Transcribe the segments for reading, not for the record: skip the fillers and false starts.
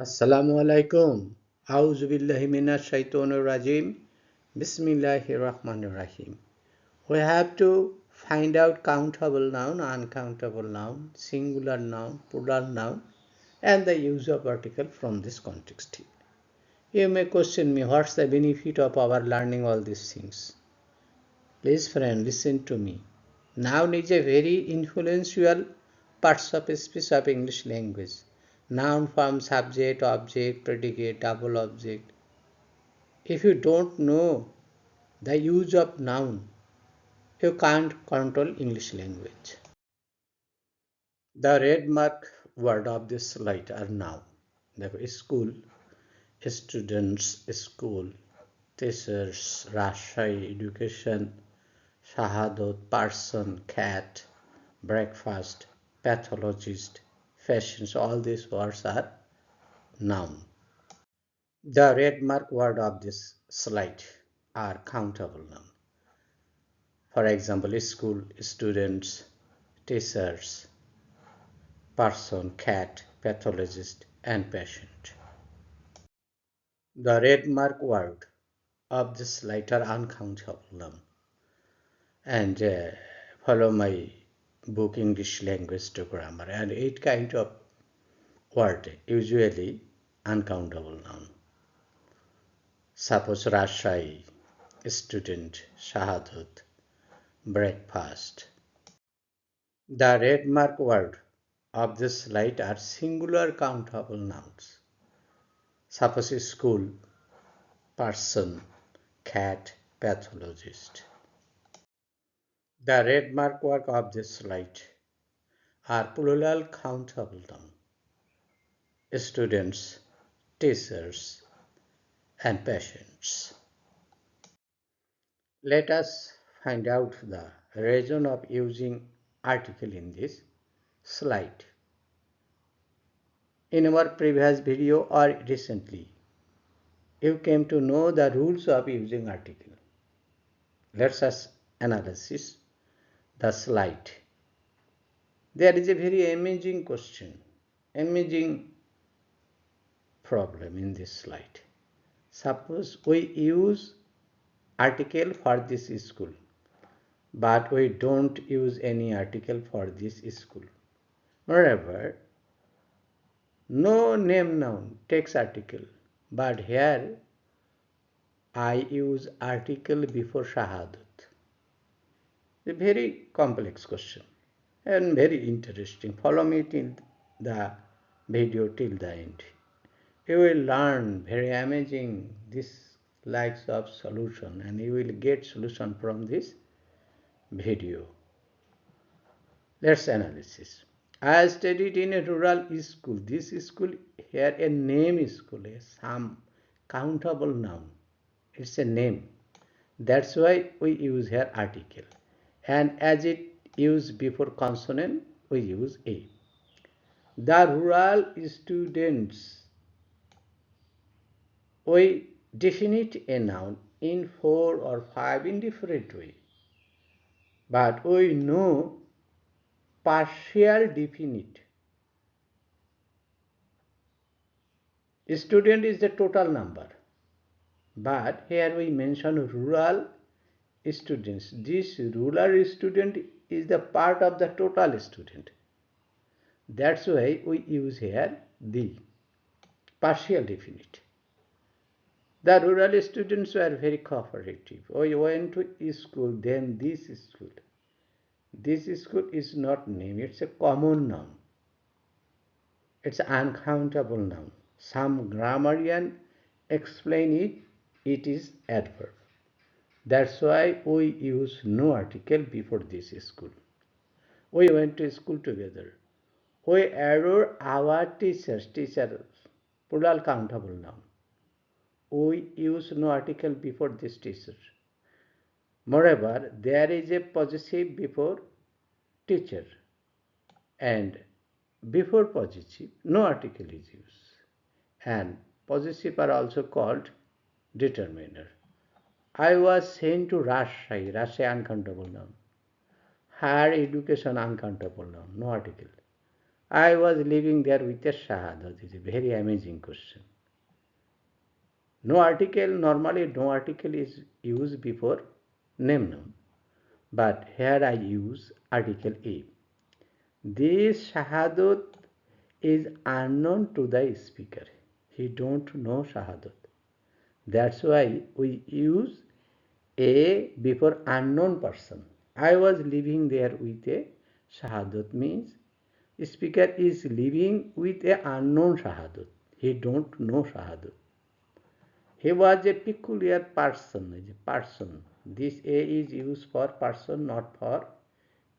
Assalamu alaikum. Auzu billahi minash shaitonir rajim. Bismillahir rahmanir rahim. We have to find out countable noun, uncountable noun, singular noun, plural noun, and the use of article from this context. You may question me, what's the benefit of our learning all these things? Please friend, listen to me. Noun is a very influential part of speech of English language. Noun form subject, object, predicate, double object. If you don't know the use of noun, you can't control English language. The red mark word of this slide are noun. The school, students, school, teachers, Rashai, education, shahadat, person, cat, breakfast, pathologist, fashions, all these words are noun. The red mark word of this slide are countable noun. For example, school, students, teachers, person, cat, pathologist, and patient. The red mark word of this slide are uncountable noun. And follow my book English language to grammar, and 8 kind of word usually uncountable noun. Suppose Rashai, student, shahadat, breakfast. The red mark word of this slide are singular countable nouns. Suppose school, person, cat, pathologist. The red mark word of this slide are plural countable nouns. Students, teachers, and patients. Let us find out the reason of using article in this slide. In our previous video or recently, you came to know the rules of using article. Let us analyze the slide. There is a very amazing question, amazing problem in this slide. Suppose we use article for this school, but we don't use any article for this school. Moreover, no name noun takes article, but here I use article before shahadat. A very complex question and very interesting. Follow me till the video till the end. You will learn very amazing this likes of solution, and you will get solution from this video. Let's analysis. I studied in a rural school. This school here a name school, some countable noun. It's a name. That's why we use here article. And as it used before consonant, we use a. The rural students, we definite a noun in 4 or 5 in different way. But we know partial definite. Student is the total number. But here we mention rural students. This rural student is the part of the total student. That's why we use here the partial definite. The rural students were very cooperative. We went to school, then this school. This school is not name, it's a common noun. It's an uncountable noun. Some grammarian explain it, it is adverb. That's why we use no article before this school. We went to school together. We adore our teachers, plural countable noun. We use no article before this teacher. Moreover, there is a possessive before teacher, and before possessive, no article is used. And possessive are also called determiner. I was sent to Rajshahi uncountable noun. Higher education uncountable noun, no article. I was living there with a shahadat. It's a very amazing question. No article, normally no article is used before name noun. But here I use article A. This shahadat is unknown to the speaker. He don't know shahadat. That's why we use A before unknown person. I was living there with a shahadat means speaker is living with a unknown shahadat. He don't know shahadat. He was a peculiar person. This A is used for person, not for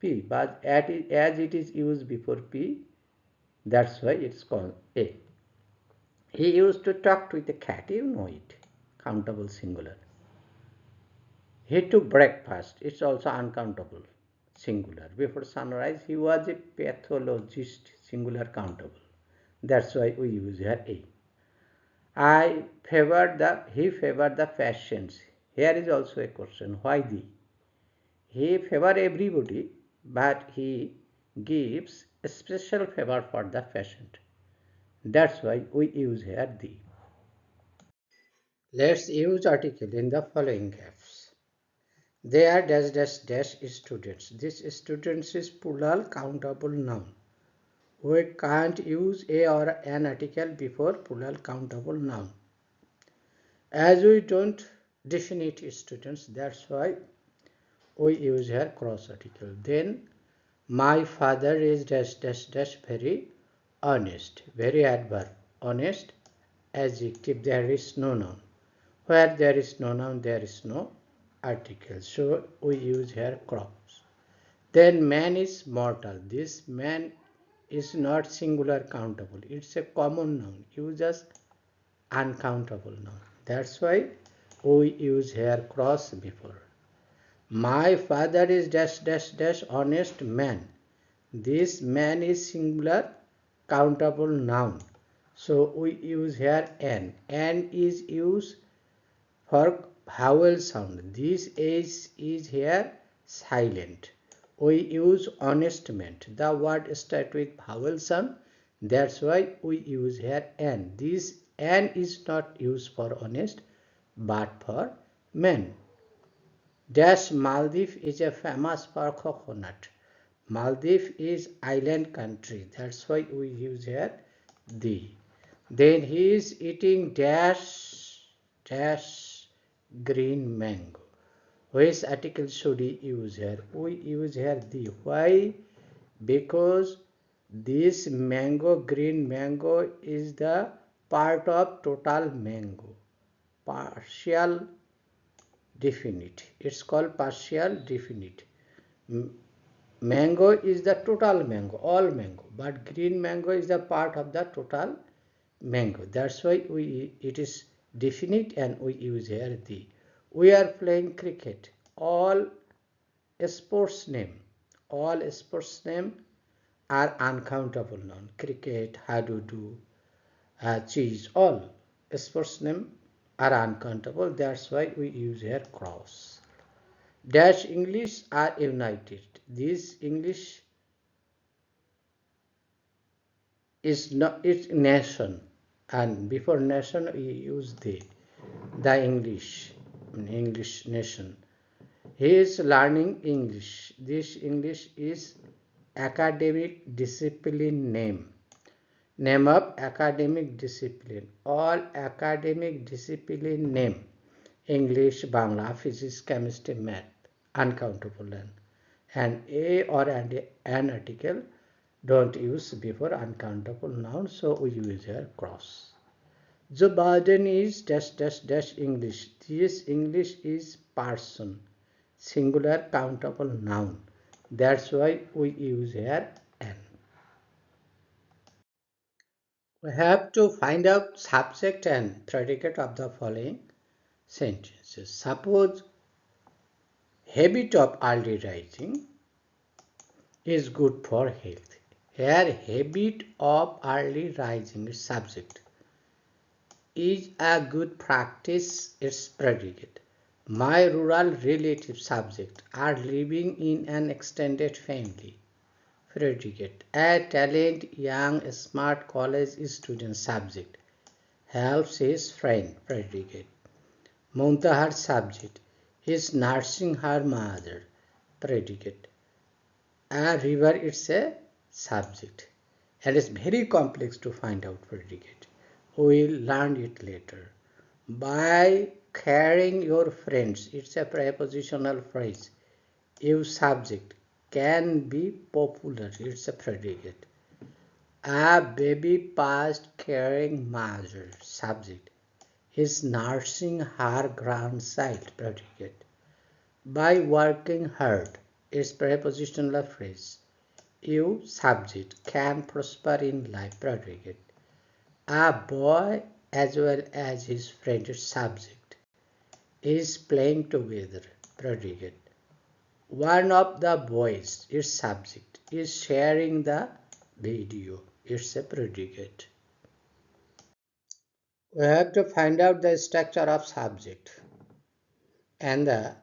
P. But as it is used before P, that's why it's called A. He used to talk with a cat, you know it. Countable singular. He took breakfast. It's also uncountable singular. Before sunrise, he was a pathologist, singular countable. That's why we use here A. He favored the fashions. Here is also a question. Why the? He favor everybody, but he gives a special favor for the fashion. That's why we use here the. Let's use article in the following gaps. They are dash dash dash students. This students is plural countable noun. We can't use a or an article before plural countable noun. As we don't definite students, that's why we use here cross article. Then my father is dash dash dash very honest. Very adverb. Honest adjective. There is no noun. Where there is no noun, there is no article. So we use here cross. Then man is mortal. This man is not singular countable. It's a common noun. Use as uncountable noun. That's why we use here cross before. My father is dash dash dash honest man. This man is singular countable noun. So we use here an. An is used for vowel sound. This is here silent. We use honestment. The word starts with vowel sound. That's why we use here an. This an is not used for honest but for men. Dash Maldives is a famous for coconut. Maldives is island country. That's why we use here the. Then he is eating dash dash green mango. Which article should we use here? We use here the. Why? Because this mango, green mango, is the part of total mango. Partial definite. It's called partial definite. Mango is the total mango, all mango, but green mango is the part of the total mango. That's why it is definite and we use here the. We are playing cricket. All sports name are uncountable noun. Cricket, hadudu, cheese, all sports name are uncountable. That's why we use here cross. Dash English are united. This English is not its nation, and before nation we use the English nation. He is learning English. This English is academic discipline name of academic discipline. All academic discipline name English, Bangla, physics, chemistry, math, uncountable and a or an article don't use before uncountable noun, so we use here cross. The burden is dash dash dash English. This English is person, singular countable noun. That's why we use here an. We have to find out subject and predicate of the following sentences. Suppose habit of early rising is good for health. Here habit of early rising is subject. Is a good practice its predicate. My rural relative subject are living in an extended family. predicate. A talent, young, smart college student, subject. Helps his friend, predicate. Muntahar, subject. Is nursing her mother, predicate. A river, it's a subject. And it's very complex to find out predicate. We'll learn it later. By carrying your friends, it's a prepositional phrase. Use subject. Can be popular, it's a predicate. A baby past carrying mother, subject. Is nursing her grandchild, predicate. By working hard, it's prepositional phrase. You, subject, can prosper in life, predicate. A boy as well as his friend, subject, is playing together, predicate. One of the boys, its subject, is sharing the video, it's a predicate. We have to find out the structure of subject and the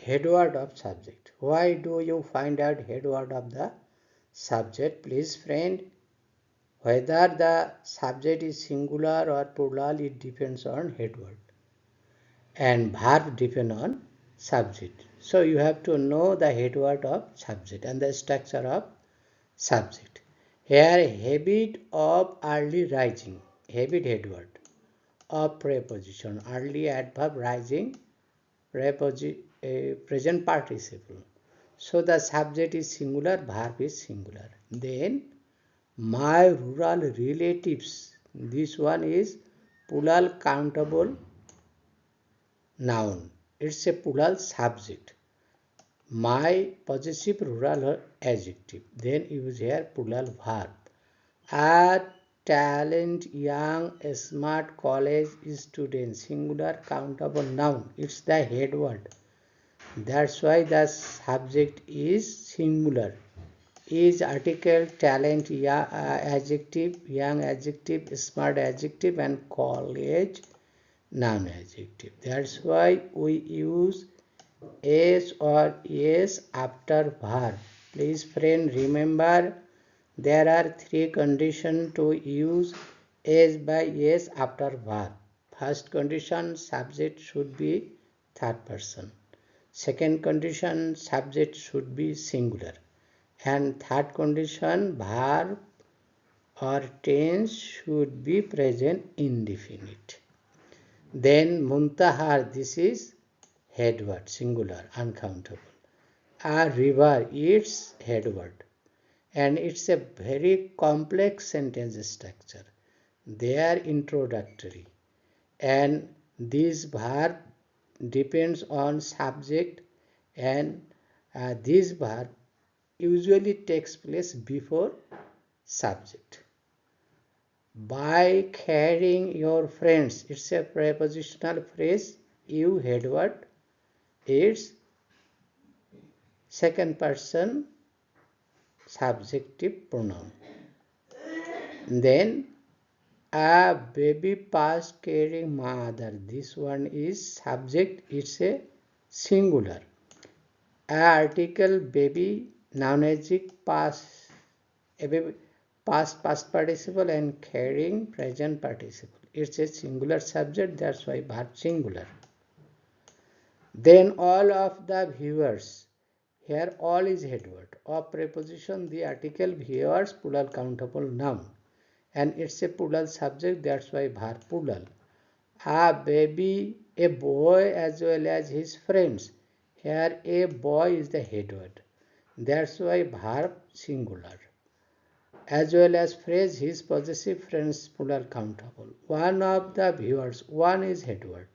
headword of subject. Why do you find out headword of the subject? Please friend, whether the subject is singular or plural, it depends on headword. And verb depend on subject. So you have to know the headword of subject and the structure of subject. Here, habit of early rising, habit headword of preposition, early adverb rising, present participle. So the subject is singular, verb is singular. Then my rural relatives, this one is plural countable noun. It's a plural subject. My possessive rural adjective. Then use here plural verb. A talent, young, smart college student, singular countable noun. It's the head word. That's why the subject is singular. Is article, talent, adjective, young adjective, smart adjective, and college noun adjective. That's why we use s or yes after verb. Please friend, remember there are three conditions to use s by yes after verb. First condition, subject should be third person. Second condition, subject should be singular. And third condition, verb or tense should be present indefinite. Then muntahar, this is headword, singular, uncountable. A river, it's headword. And it's a very complex sentence structure. They are introductory. And this verb depends on subject, and this verb usually takes place before subject. By carrying your friends, it's a prepositional phrase. You headword, it's second person subjective pronoun. Then a baby past carrying mother, this one is subject, it's a singular. A article baby, noun adjective, past, a baby, past participle, and carrying present participle. It's a singular subject, that's why verb singular. Then all of the viewers, here all is headword. Of preposition, the article viewers, plural countable noun. And it's a plural subject, that's why verb plural. A baby, a boy as well as his friends. Here a boy is the headword. That's why verb singular. As well as phrase his possessive friends plural countable. One of the viewers, one is headword.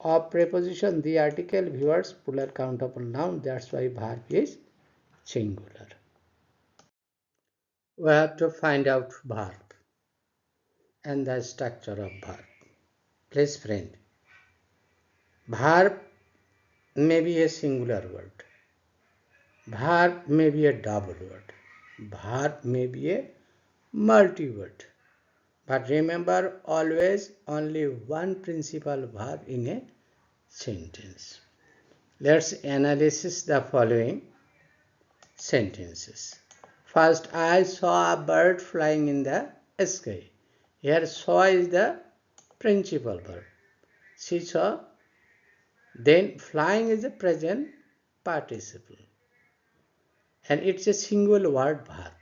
Of preposition, the article viewers plural countable noun. That's why verb is singular. We have to find out verb and the structure of verb. Please friend, verb may be a singular word. Verb may be a double word. Verb may be a multi-word. But remember, always only one principal verb in a sentence. Let's analyze the following sentences. First, I saw a bird flying in the sky. Here, saw is the principal verb. She saw. Then, flying is the present participle. And it's a single word verb.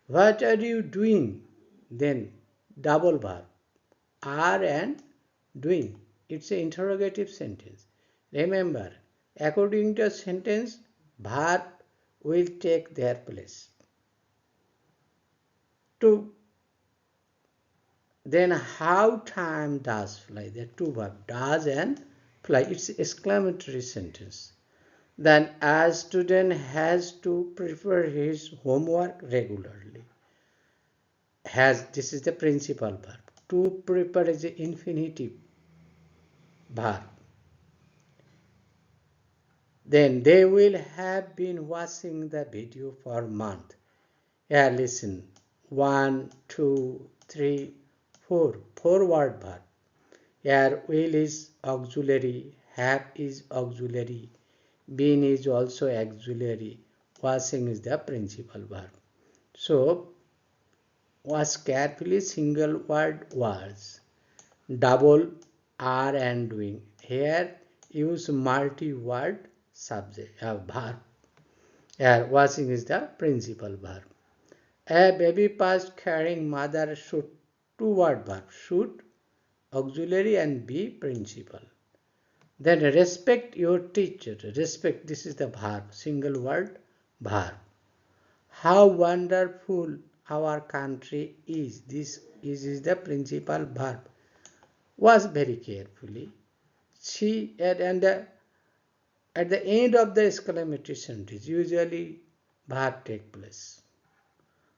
What are you doing? Then, double verb. Are and doing. It's an interrogative sentence. Remember, according to a sentence, verb will take their place. To then how time does fly? There are two verbs, does and fly. It's exclamatory sentence. Then a student has to prepare his homework regularly. Has, this is the principal verb. To prepare is the infinitive verb. Then they will have been watching the video for a month. Yeah, listen. 1, 2, 3, 4. 4-word verb. Here, will is auxiliary, have is auxiliary, been is also auxiliary, watching is the principal verb. So, watch carefully, single word was, double are and doing. Here, use multi-word subject, verb. Here, watching is the principal verb. A baby past carrying mother should, two-word verb, should, auxiliary and be principal. Then respect your teacher. Respect, this is the verb, single word verb. How wonderful our country is. This is the principal verb. Was very carefully. She and at the end of the exclamatory sentence, usually verb take place.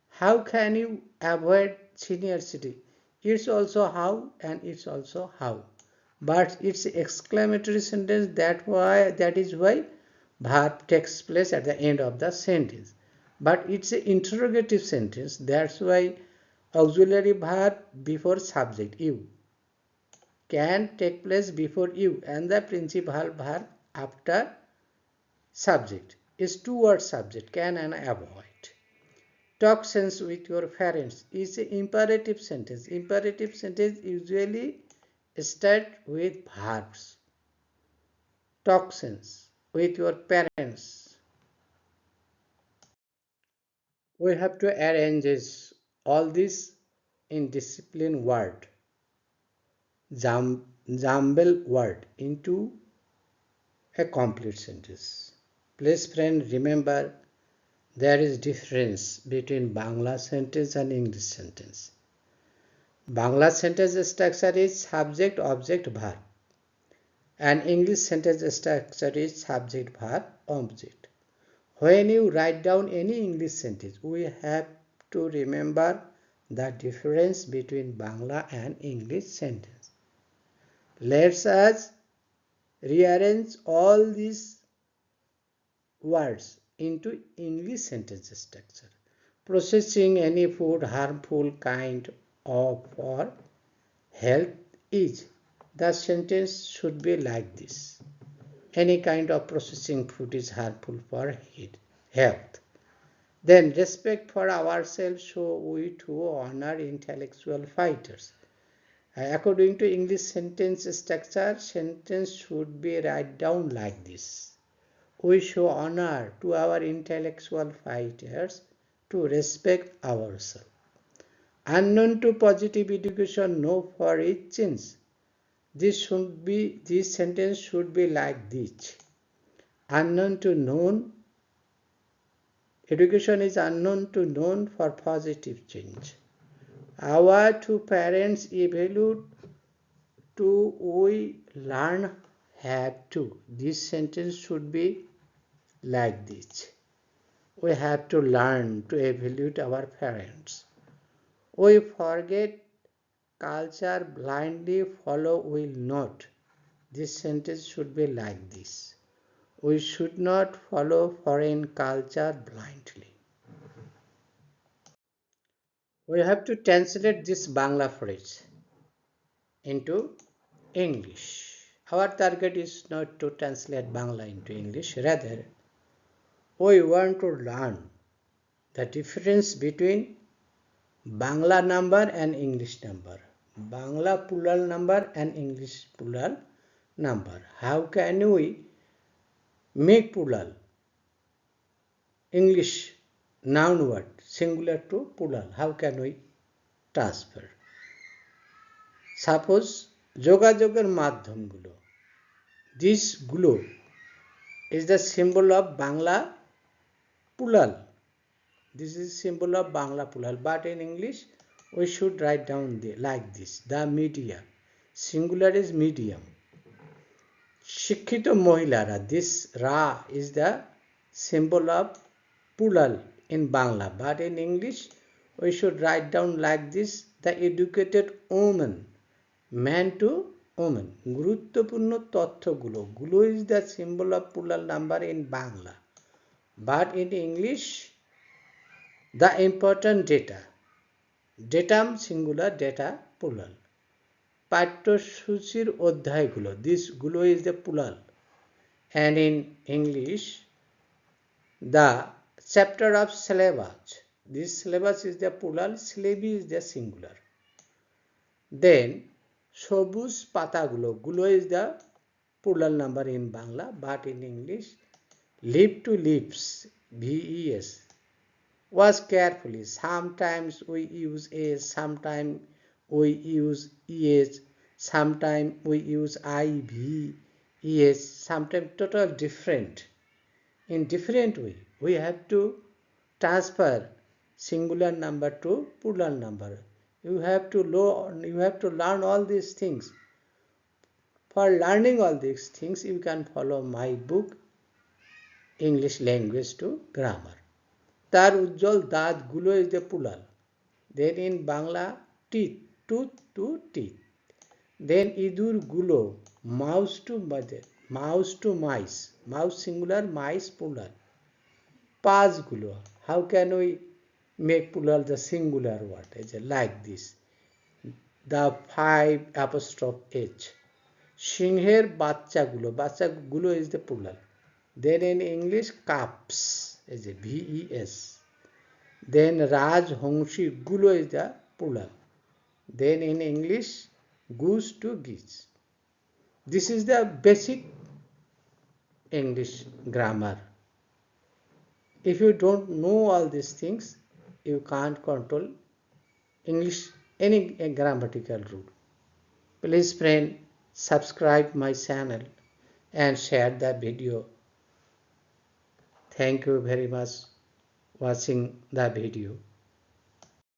How can you avoid senior citizen? It's also how and it's also how. But it's exclamatory sentence, that is why verb takes place at the end of the sentence. But it's an interrogative sentence, that's why auxiliary verb before subject you can take place before you and the principal verb after subject is two-word subject, can and avoid. Talk sense with your parents is an imperative sentence. Imperative sentence usually start with verbs. Talk sense with your parents. We have to arrange all this in discipline word, jumble word into a complete sentence. Please friend, remember there is difference between Bangla sentence and English sentence. Bangla sentence structure is subject, object, verb. And English sentence structure is subject, verb, object. When you write down any English sentence, we have to remember the difference between Bangla and English sentence. Let us rearrange all these words into English sentence structure. Processing any food harmful kind of for health is. The sentence should be like this. Any kind of processing food is harmful for health. Then respect for ourselves show we to honor intellectual fighters. According to English sentence structure, sentence should be write down like this. We show honor to our intellectual fighters to respect ourselves. Unknown to positive education, no for it change. This sentence should be like this. Unknown to known. Education is unknown to known for positive change. Our two parents evaluate to we learn have to. This sentence should be like this. We have to learn to evaluate our parents. We forget culture blindly follow will not. This sentence should be like this. We should not follow foreign culture blindly. We have to translate this Bangla phrase into English. Our target is not to translate Bangla into English, rather we want to learn The difference between Bangla number and English number. Bangla plural number and English plural number. How can we make plural? English noun word singular to plural. How can we transfer? Suppose যোগাযোগের মাধ্যমগুলো. This গুলো is the symbol of Bangla plural. This is symbol of Bangla plural. But in English, we should write down like this. The media. Singular is medium. Shikkito Mohilara. This Ra is the symbol of plural in Bangla. But in English, we should write down like this. The educated woman. Man to woman. গুরুত্বপূর্ণ তথ্যগুলো. Gulo is the symbol of plural number in Bangla. But in English, the important data. Datum singular, data plural. পাঠ্যসূচির অধ্যায়গুলো. This গুলো is the plural. And in English, the chapter of syllabus. This syllabus is the plural, syllabi is the singular. Then সবুজ পাতাগুলো. Gulo is the plural number in Bangla, but in English, leaf to leaves, VES. Was carefully. Sometimes we use S, sometimes we use ES, sometimes we use IV, ES, sometimes total different. In different way, we have to transfer singular number to plural number. You have to learn all these things. For learning all these things, you can follow my book, English Language to Grammar. তার উজ্জ্বল দাঁতগুলো is the plural. Then in Bangla, teeth, tooth to teeth. Then ইঁদুরগুলো, mouse to mice, mouse singular, mice plural. পাঁচগুলো, how can we make plural the singular word? It's like this. The 5 apostrophe H. সিংহের বাচ্চাগুলো is the plural. Then in English, cups is a VES. Then Rajhongshi gulo is the plural. Then in English, goose to geese. This is the basic English grammar. If you don't know all these things, you can't control English, any grammatical rule. Please friend, subscribe my channel and share the video. Thank you very much watching the video.